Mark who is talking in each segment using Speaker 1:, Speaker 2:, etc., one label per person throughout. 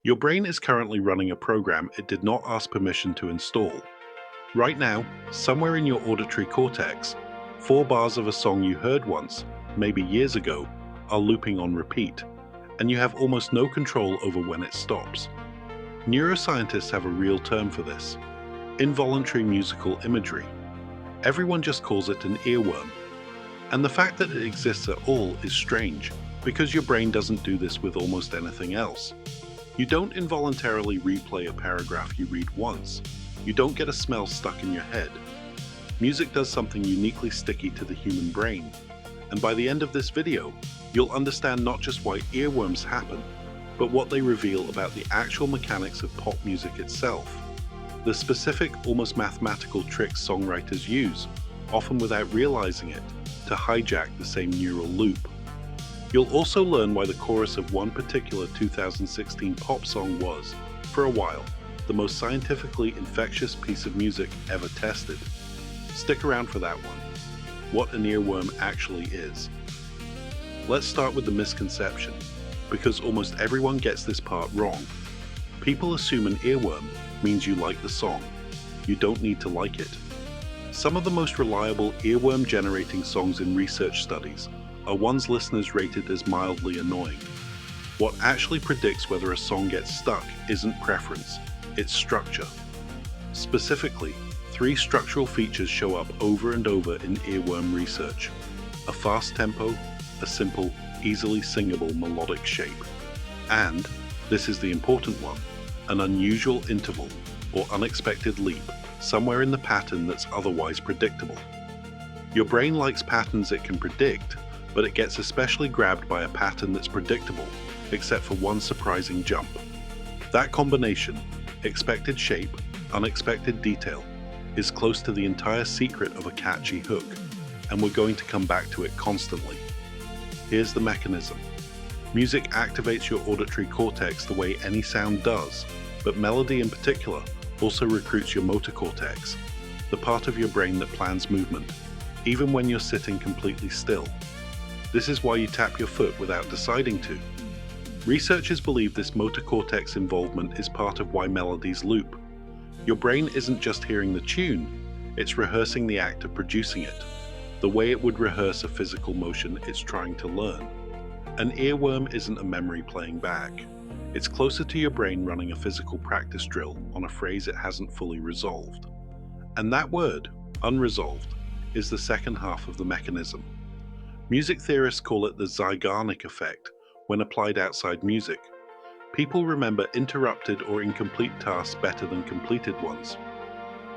Speaker 1: Your brain is currently running a program it did not ask permission to install. Right now, somewhere in your auditory cortex, 4 bars of a song you heard once, maybe years ago, are looping on repeat, and you have almost no control over when it stops. Neuroscientists have a real term for this: involuntary musical imagery. Everyone just calls it an earworm. And the fact that it exists at all is strange, because your brain doesn't do this with almost anything else. You don't involuntarily replay a paragraph you read once. You don't get a smell stuck in your head. Music does something uniquely sticky to the human brain. And by the end of this video, you'll understand not just why earworms happen, but what they reveal about the actual mechanics of pop music itself. The specific, almost mathematical tricks songwriters use, often without realizing it, to hijack the same neural loop. You'll also learn why the chorus of one particular 2016 pop song was, for a while, the most scientifically infectious piece of music ever tested. Stick around for that one. What an earworm actually is. Let's start with the misconception, because almost everyone gets this part wrong. People assume an earworm means you like the song. You don't need to like it. Some of the most reliable earworm-generating songs in research studies are ones listeners rated as mildly annoying. What actually predicts whether a song gets stuck isn't preference, it's structure. Specifically, 3 structural features show up over and over in earworm research: a fast tempo, a simple, easily singable melodic shape, and, this is the important one, an unusual interval or unexpected leap somewhere in the pattern that's otherwise predictable. Your brain likes patterns it can predict, but it gets especially grabbed by a pattern that's predictable, except for one surprising jump. That combination, expected shape, unexpected detail, is close to the entire secret of a catchy hook, and we're going to come back to it constantly. Here's the mechanism. Music activates your auditory cortex the way any sound does, but melody in particular also recruits your motor cortex, the part of your brain that plans movement, even when you're sitting completely still. This is why you tap your foot without deciding to. Researchers believe this motor cortex involvement is part of why melodies loop. Your brain isn't just hearing the tune, it's rehearsing the act of producing it, the way it would rehearse a physical motion it's trying to learn. An earworm isn't a memory playing back. It's closer to your brain running a physical practice drill on a phrase it hasn't fully resolved. And that word, unresolved, is the second half of the mechanism. Music theorists call it the Zeigarnik effect when applied outside music. People remember interrupted or incomplete tasks better than completed ones.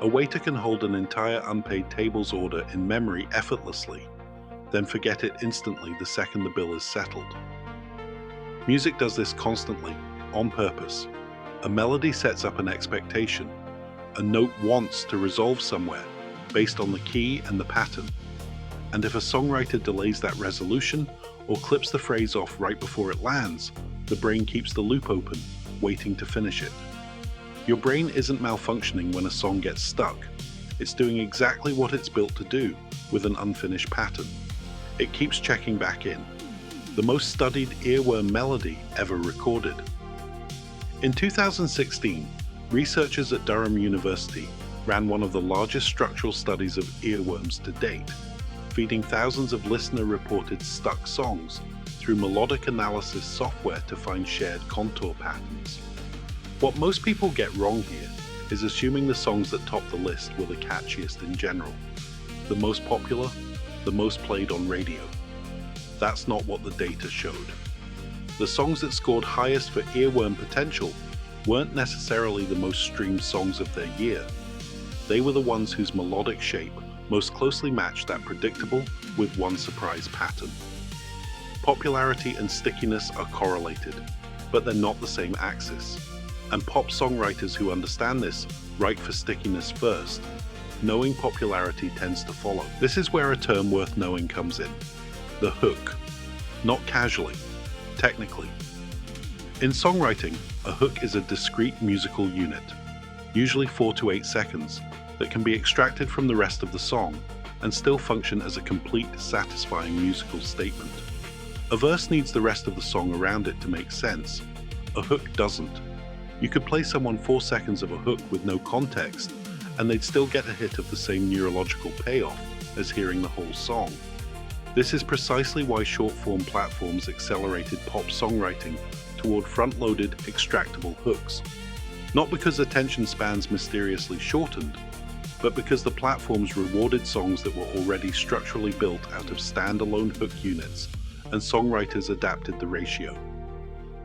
Speaker 1: A waiter can hold an entire unpaid tables order in memory effortlessly, then forget it instantly the second the bill is settled. Music does this constantly, on purpose. A melody sets up an expectation. A note wants to resolve somewhere, based on the key and the pattern. And if a songwriter delays that resolution, or clips the phrase off right before it lands, the brain keeps the loop open, waiting to finish it. Your brain isn't malfunctioning when a song gets stuck. It's doing exactly what it's built to do, with an unfinished pattern. It keeps checking back in. The most studied earworm melody ever recorded. In 2016, researchers at Durham University ran one of the largest structural studies of earworms to date, feeding thousands of listener-reported stuck songs through melodic analysis software to find shared contour patterns. What most people get wrong here is assuming the songs that top the list were the catchiest in general, the most popular, the most played on radio. That's not what the data showed. The songs that scored highest for earworm potential weren't necessarily the most streamed songs of their year. They were the ones whose melodic shape most closely matched that predictable with one surprise pattern. Popularity and stickiness are correlated, but they're not the same axis. And pop songwriters who understand this write for stickiness first. Knowing popularity tends to follow. This is where a term worth knowing comes in: the hook. Not casually, technically. In songwriting, a hook is a discrete musical unit, usually 4 to 8 seconds, that can be extracted from the rest of the song and still function as a complete, satisfying musical statement. A verse needs the rest of the song around it to make sense. A hook doesn't. You could play someone 4 seconds of a hook with no context, and they'd still get a hit of the same neurological payoff as hearing the whole song. This is precisely why short-form platforms accelerated pop songwriting toward front-loaded, extractable hooks. Not because attention spans mysteriously shortened, but because the platforms rewarded songs that were already structurally built out of standalone hook units, and songwriters adapted the ratio.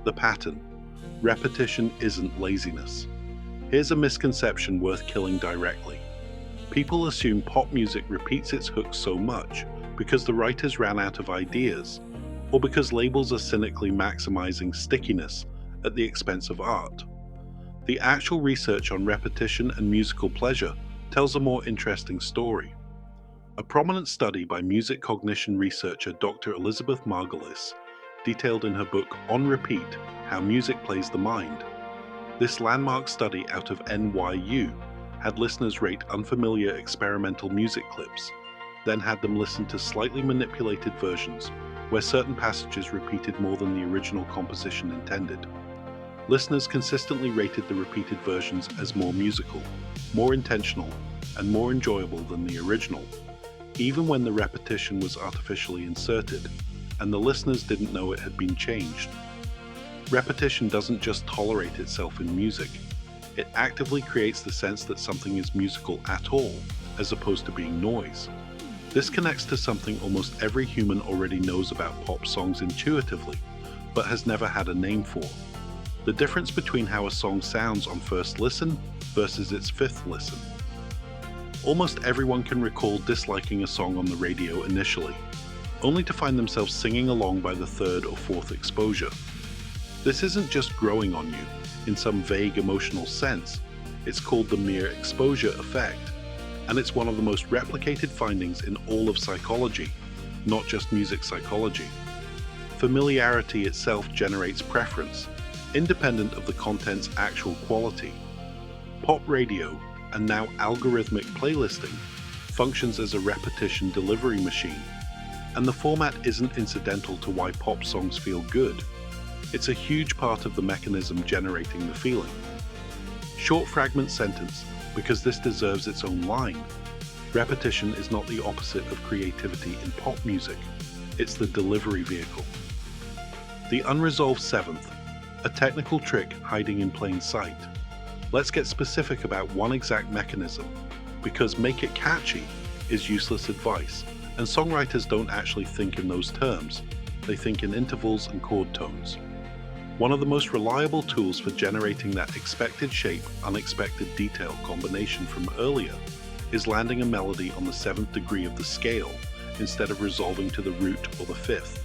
Speaker 1: The pattern. Repetition isn't laziness. Here's a misconception worth killing directly. People assume pop music repeats its hooks so much because the writers ran out of ideas, or because labels are cynically maximizing stickiness at the expense of art. The actual research on repetition and musical pleasure tells a more interesting story. A prominent study by music cognition researcher Dr. Elizabeth Margulis detailed in her book On Repeat, How Music Plays the Mind. This landmark study out of NYU had listeners rate unfamiliar experimental music clips, then had them listen to slightly manipulated versions where certain passages repeated more than the original composition intended. Listeners consistently rated the repeated versions as more musical, more intentional, and more enjoyable than the original, even when the repetition was artificially inserted, and the listeners didn't know it had been changed. Repetition doesn't just tolerate itself in music, it actively creates the sense that something is musical at all, as opposed to being noise. This connects to something almost every human already knows about pop songs intuitively, but has never had a name for. The difference between how a song sounds on first listen versus its fifth listen. Almost everyone can recall disliking a song on the radio initially, only to find themselves singing along by the third or fourth exposure. This isn't just growing on you in some vague emotional sense, it's called the mere exposure effect, and it's one of the most replicated findings in all of psychology, not just music psychology. Familiarity itself generates preference, independent of the content's actual quality. Pop radio, and now algorithmic playlisting, functions as a repetition delivery machine, and the format isn't incidental to why pop songs feel good. It's a huge part of the mechanism generating the feeling. Short fragment sentence, because this deserves its own line. Repetition is not the opposite of creativity in pop music, it's the delivery vehicle. The unresolved seventh, a technical trick hiding in plain sight. Let's get specific about one exact mechanism, because make it catchy is useless advice, and songwriters don't actually think in those terms, they think in intervals and chord tones. One of the most reliable tools for generating that expected shape, unexpected detail combination from earlier is landing a melody on the 7th degree of the scale instead of resolving to the root or the 5th.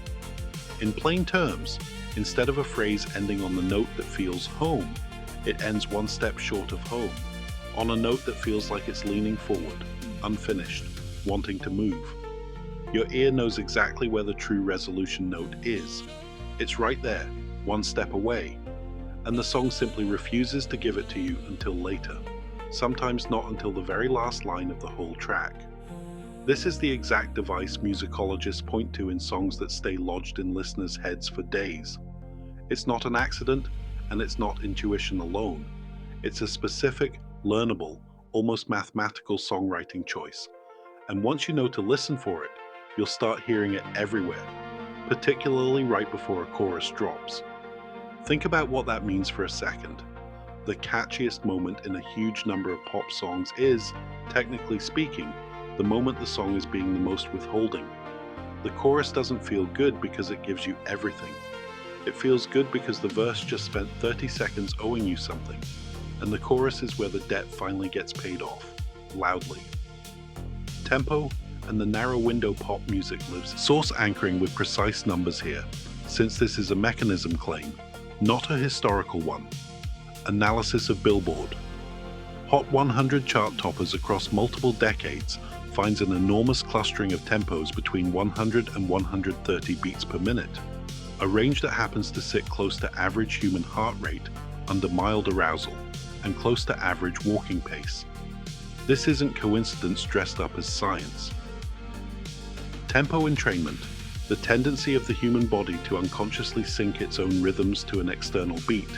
Speaker 1: In plain terms, instead of a phrase ending on the note that feels home, it ends one step short of home, on a note that feels like it's leaning forward, unfinished, wanting to move. Your ear knows exactly where the true resolution note is. It's right there, one step away, and the song simply refuses to give it to you until later, sometimes not until the very last line of the whole track. This is the exact device musicologists point to in songs that stay lodged in listeners' heads for days. It's not an accident, and it's not intuition alone. It's a specific, learnable, almost mathematical songwriting choice. And once you know to listen for it, you'll start hearing it everywhere, particularly right before a chorus drops. Think about what that means for a second. The catchiest moment in a huge number of pop songs is, technically speaking, the moment the song is being the most withholding. The chorus doesn't feel good because it gives you everything. It feels good because the verse just spent 30 seconds owing you something, and the chorus is where the debt finally gets paid off, loudly. Tempo and the narrow window pop music lives, source anchoring with precise numbers here, since this is a mechanism claim, not a historical one. Analysis of Billboard. Hot 100 chart toppers across multiple decades finds an enormous clustering of tempos between 100 and 130 beats per minute, a range that happens to sit close to average human heart rate under mild arousal and close to average walking pace. This isn't coincidence dressed up as science. Tempo entrainment, the tendency of the human body to unconsciously sync its own rhythms to an external beat.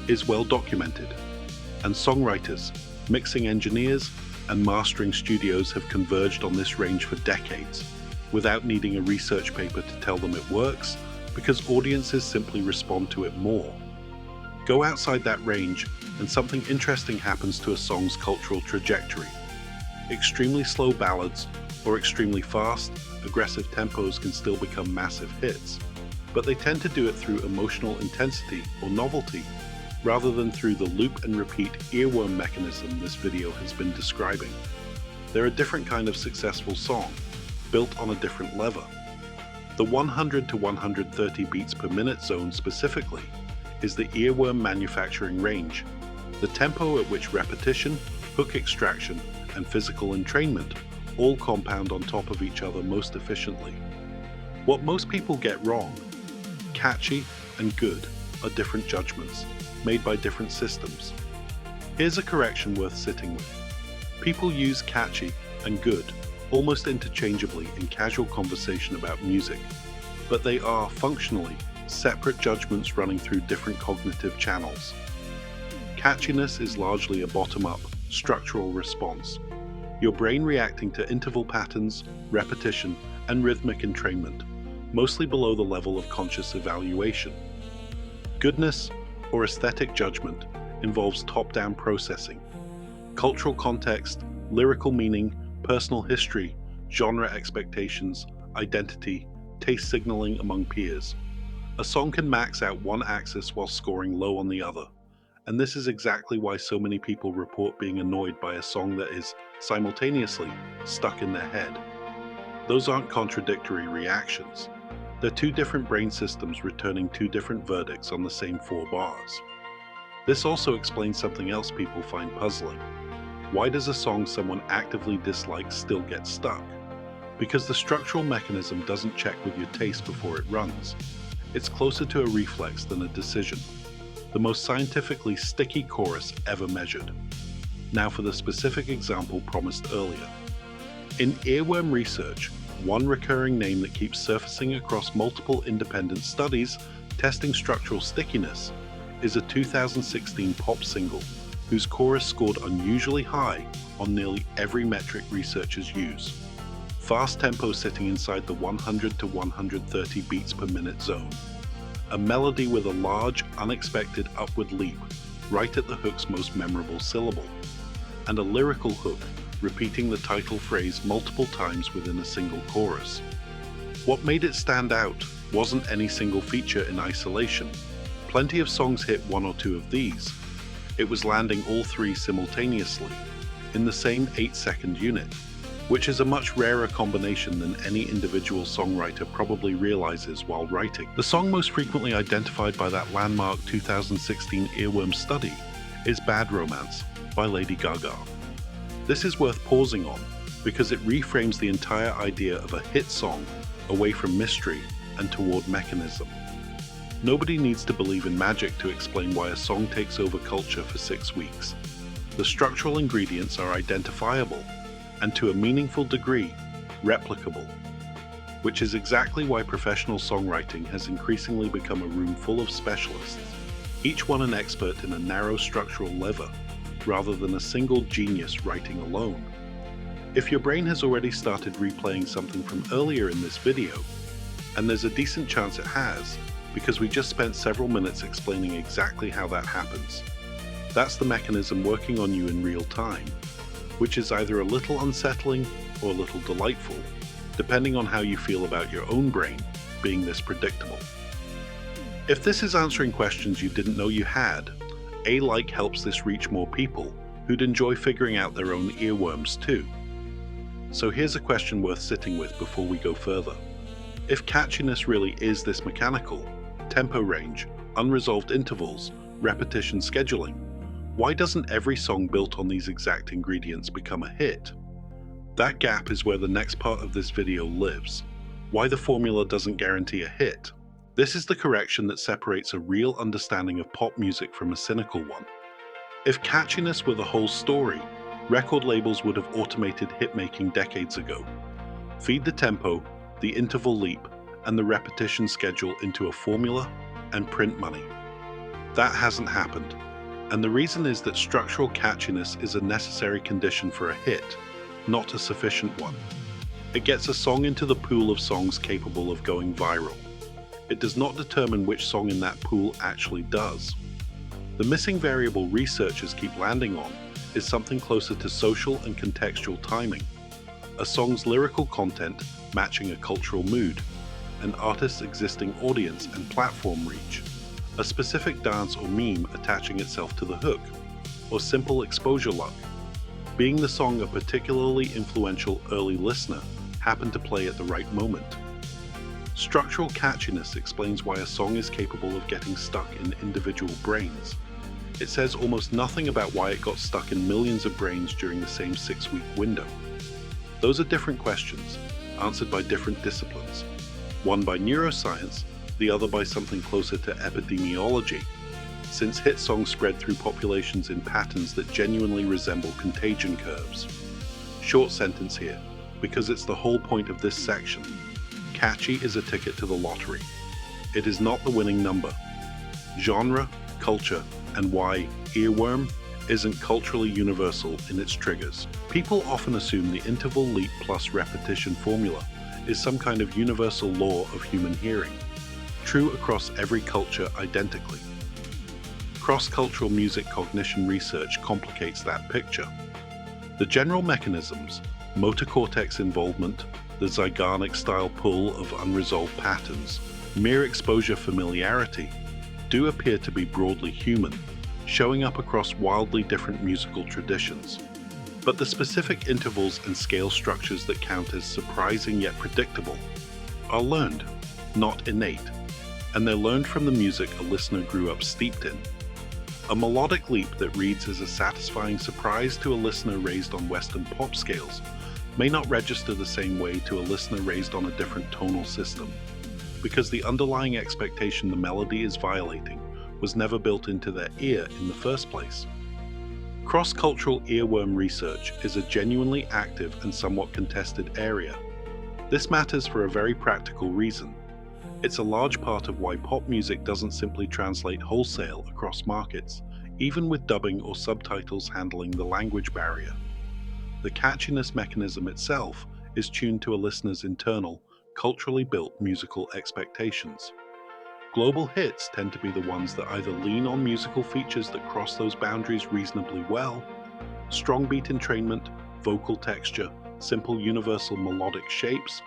Speaker 1: is well documented, and songwriters, mixing engineers, and mastering studios have converged on this range for decades, without needing a research paper to tell them it works, because audiences simply respond to it more. Go outside that range, and something interesting happens to a song's cultural trajectory. Extremely slow ballads or extremely fast, aggressive tempos can still become massive hits, but they tend to do it through emotional intensity or novelty, rather than through the loop and repeat earworm mechanism this video has been describing. They're a different kind of successful song, built on a different lever. The 100 to 130 beats per minute zone specifically is the earworm manufacturing range, the tempo at which repetition, hook extraction, and physical entrainment all compound on top of each other most efficiently. What most people get wrong, catchy and good, are different judgments, made by different systems. Here's a correction worth sitting with. People use catchy and good almost interchangeably in casual conversation about music, but they are, functionally, separate judgments running through different cognitive channels. Catchiness is largely a bottom-up, structural response, your brain reacting to interval patterns, repetition, and rhythmic entrainment, mostly below the level of conscious evaluation. Goodness, or aesthetic judgment, involves top-down processing. Cultural context, lyrical meaning, personal history, genre expectations, identity, taste signaling among peers. A song can max out one axis while scoring low on the other, and this is exactly why so many people report being annoyed by a song that is, simultaneously, stuck in their head. Those aren't contradictory reactions. They're two different brain systems returning two different verdicts on the same 4 bars. This also explains something else people find puzzling. Why does a song someone actively dislikes still get stuck? Because the structural mechanism doesn't check with your taste before it runs. It's closer to a reflex than a decision. The most scientifically sticky chorus ever measured. Now for the specific example promised earlier. In earworm research, one recurring name that keeps surfacing across multiple independent studies testing structural stickiness is a 2016 pop single whose chorus scored unusually high on nearly every metric researchers use. Fast tempo sitting inside the 100 to 130 beats per minute zone. A melody with a large, unexpected upward leap right at the hook's most memorable syllable. And a lyrical hook repeating the title phrase multiple times within a single chorus. What made it stand out wasn't any single feature in isolation. Plenty of songs hit 1 or 2 of these. It was landing all 3 simultaneously, in the same 8-second unit, which is a much rarer combination than any individual songwriter probably realizes while writing. The song most frequently identified by that landmark 2016 Earworm study is Bad Romance by Lady Gaga. This is worth pausing on because it reframes the entire idea of a hit song away from mystery and toward mechanism. Nobody needs to believe in magic to explain why a song takes over culture for 6 weeks. The structural ingredients are identifiable and to a meaningful degree, replicable, which is exactly why professional songwriting has increasingly become a room full of specialists, each one an expert in a narrow structural lever, rather than a single genius writing alone. If your brain has already started replaying something from earlier in this video, and there's a decent chance it has, because we just spent several minutes explaining exactly how that happens. That's the mechanism working on you in real time, which is either a little unsettling or a little delightful, depending on how you feel about your own brain being this predictable. If this is answering questions you didn't know you had, A-like helps this reach more people who'd enjoy figuring out their own earworms too. So here's a question worth sitting with before we go further. If catchiness really is this mechanical, tempo range, unresolved intervals, repetition scheduling, why doesn't every song built on these exact ingredients become a hit? That gap is where the next part of this video lives. Why the formula doesn't guarantee a hit. This is the correction that separates a real understanding of pop music from a cynical one. If catchiness were the whole story, record labels would have automated hit-making decades ago. Feed the tempo, the interval leap, and the repetition schedule into a formula and print money. That hasn't happened. And the reason is that structural catchiness is a necessary condition for a hit, not a sufficient one. It gets a song into the pool of songs capable of going viral. It does not determine which song in that pool actually does. The missing variable researchers keep landing on is something closer to social and contextual timing, a song's lyrical content matching a cultural mood, an artist's existing audience and platform reach, a specific dance or meme attaching itself to the hook, or simple exposure luck, being the song a particularly influential early listener happened to play at the right moment. Structural catchiness explains why a song is capable of getting stuck in individual brains. It says almost nothing about why it got stuck in millions of brains during the same 6-week window. Those are different questions, answered by different disciplines, one by neuroscience, the other by something closer to epidemiology, since hit songs spread through populations in patterns that genuinely resemble contagion curves. Short sentence here, because it's the whole point of this section. Catchy is a ticket to the lottery. It is not the winning number. Genre, culture, and why earworm isn't culturally universal in its triggers. People often assume the interval leap plus repetition formula is some kind of universal law of human hearing, true across every culture identically. Cross-cultural music cognition research complicates that picture. The general mechanisms, motor cortex involvement, the Zeigarnik-style pull of unresolved patterns, mere exposure familiarity, do appear to be broadly human, showing up across wildly different musical traditions. But the specific intervals and scale structures that count as surprising yet predictable are learned, not innate, and they're learned from the music a listener grew up steeped in. A melodic leap that reads as a satisfying surprise to a listener raised on Western pop scales may not register the same way to a listener raised on a different tonal system, because the underlying expectation the melody is violating was never built into their ear in the first place. Cross-cultural earworm research is a genuinely active and somewhat contested area. This matters for a very practical reason. It's a large part of why pop music doesn't simply translate wholesale across markets, even with dubbing or subtitles handling the language barrier. The catchiness mechanism itself is tuned to a listener's internal, culturally built musical expectations. Global hits tend to be the ones that either lean on musical features that cross those boundaries reasonably well, strong beat entrainment, vocal texture, simple universal melodic shapes,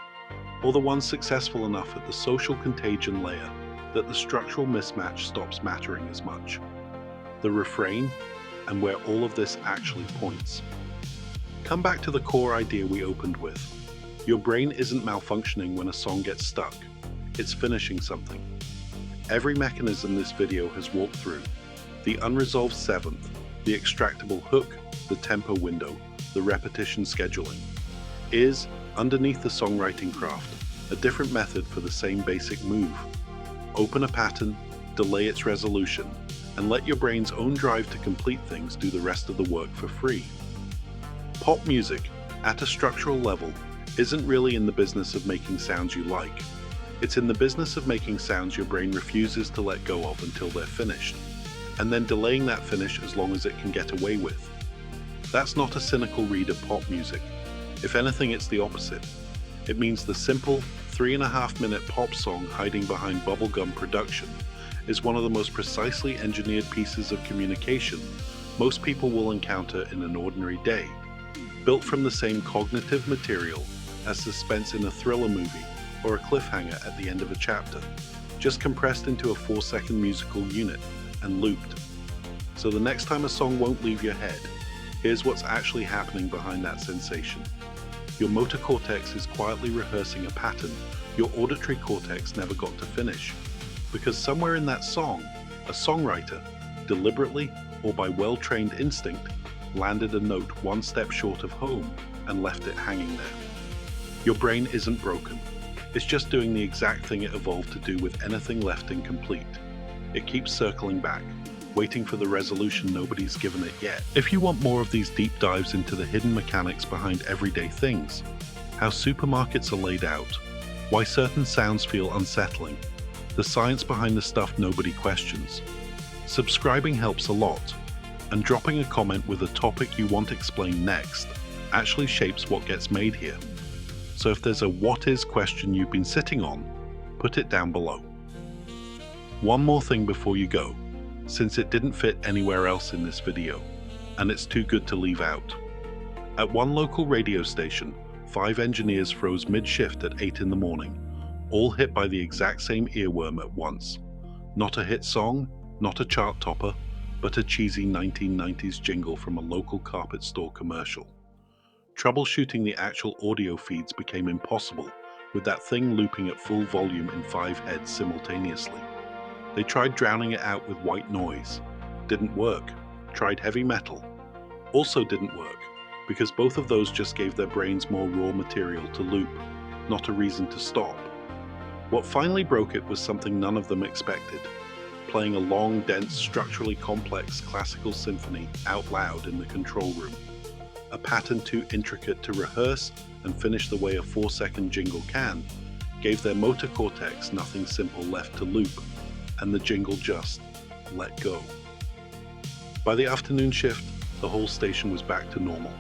Speaker 1: or the ones successful enough at the social contagion layer that the structural mismatch stops mattering as much. The refrain, and where all of this actually points. Come back to the core idea we opened with. Your brain isn't malfunctioning when a song gets stuck, it's finishing something. Every mechanism this video has walked through, the unresolved seventh, the extractable hook, the tempo window, the repetition scheduling, is, underneath the songwriting craft, a different method for the same basic move. Open a pattern, delay its resolution, and let your brain's own drive to complete things do the rest of the work for free. Pop music, at a structural level, isn't really in the business of making sounds you like. It's in the business of making sounds your brain refuses to let go of until they're finished, and then delaying that finish as long as it can get away with. That's not a cynical read of pop music. If anything, it's the opposite. It means the simple, 3.5-minute pop song hiding behind bubblegum production is one of the most precisely engineered pieces of communication most people will encounter in an ordinary day, built from the same cognitive material as suspense in a thriller movie or a cliffhanger at the end of a chapter, just compressed into a 4-second musical unit and looped. So the next time a song won't leave your head, here's what's actually happening behind that sensation. Your motor cortex is quietly rehearsing a pattern your auditory cortex never got to finish, because somewhere in that song, a songwriter, deliberately or by well-trained instinct, landed a note one step short of home and left it hanging there. Your brain isn't broken. It's just doing the exact thing it evolved to do with anything left incomplete. It keeps circling back, waiting for the resolution nobody's given it yet. If you want more of these deep dives into the hidden mechanics behind everyday things, how supermarkets are laid out, why certain sounds feel unsettling, the science behind the stuff nobody questions, Subscribing helps a lot, and dropping a comment with a topic you want explained next actually shapes what gets made here. So if there's a what is question you've been sitting on, put it down below. One more thing before you go, since it didn't fit anywhere else in this video, and it's too good to leave out. At one local radio station, 5 engineers froze mid-shift at 8 in the morning, all hit by the exact same earworm at once. Not a hit song, not a chart topper, but a cheesy 1990s jingle from a local carpet store commercial. Troubleshooting the actual audio feeds became impossible, with that thing looping at full volume in 5 heads simultaneously. They tried drowning it out with white noise. Didn't work. Tried heavy metal. Also didn't work, because both of those just gave their brains more raw material to loop, not a reason to stop. What finally broke it was something none of them expected: playing a long, dense, structurally complex classical symphony out loud in the control room. A pattern too intricate to rehearse and finish the way a 4-second jingle can, gave their motor cortex nothing simple left to loop, and the jingle just let go. By the afternoon shift, the whole station was back to normal.